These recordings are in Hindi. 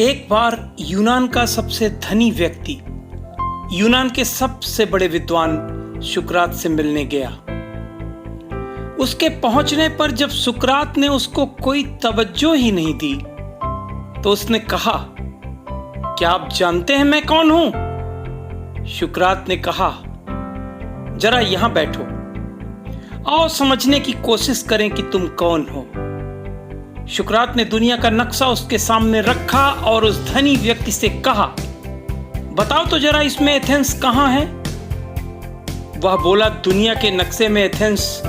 एक बार यूनान का सबसे धनी व्यक्ति यूनान के सबसे बड़े विद्वान सुकरात से मिलने गया। उसके पहुंचने पर जब सुकरात ने उसको कोई तवज्जो ही नहीं दी तो उसने कहा, क्या आप जानते हैं मैं कौन हूं? सुकरात ने कहा, जरा यहां बैठो, आओ समझने की कोशिश करें कि तुम कौन हो। सुकरात ने दुनिया का नक्शा उसके सामने रखा और उस धनी व्यक्ति से कहा, बताओ तो जरा इसमें एथेंस कहां है? वह बोला, दुनिया के नक्शे में एथेंस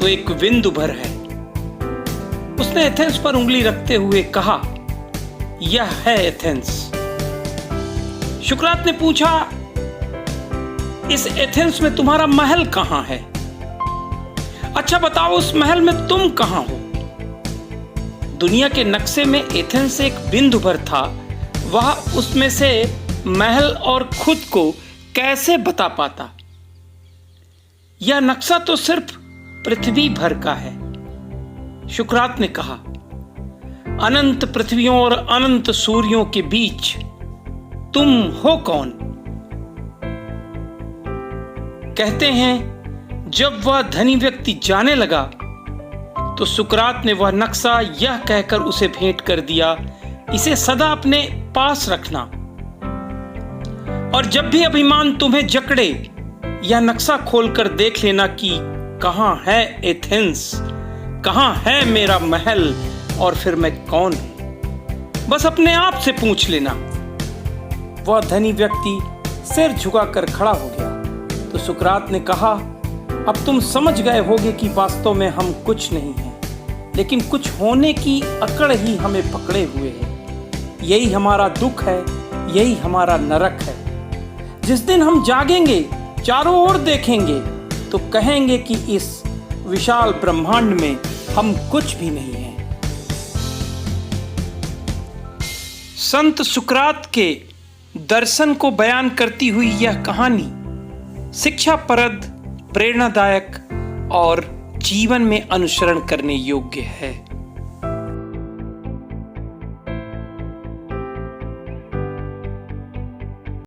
तो एक बिंदु भर है। उसने एथेंस पर उंगली रखते हुए कहा, यह है एथेंस। सुकरात ने पूछा, इस एथेंस में तुम्हारा महल कहां है? अच्छा बताओ, उस महल में तुम कहां हो? दुनिया के नक्शे में एथेंस एक बिंदु भर था, वह उसमें से महल और खुद को कैसे बता पाता? यह नक्शा तो सिर्फ पृथ्वी भर का है। सुकरात ने कहा, अनंत पृथ्वियों और अनंत सूर्यों के बीच तुम हो कौन? कहते हैं जब वह धनी व्यक्ति जाने लगा तो सुकरात ने वह नक्शा यह कहकर उसे भेंट कर दिया, इसे सदा अपने पास रखना, और जब भी अभिमान तुम्हें जकड़े यह नक्शा खोलकर देख लेना कि कहां है एथेंस, कहां है मेरा महल और फिर मैं कौन हूं। बस अपने आप से पूछ लेना। वह धनी व्यक्ति सिर झुकाकर खड़ा हो गया तो सुकरात ने कहा, अब तुम समझ गए होगे कि वास्तव में हम कुछ नहीं हैं, लेकिन कुछ होने की अकड़ ही हमें पकड़े हुए है। यही हमारा दुख है, यही हमारा नरक है। जिस दिन हम जागेंगे, चारों ओर देखेंगे तो कहेंगे कि इस विशाल ब्रह्मांड में हम कुछ भी नहीं हैं। संत सुकरात के दर्शन को बयान करती हुई यह कहानी शिक्षाप्रद, प्रेरणादायक और जीवन में अनुसरण करने योग्य है।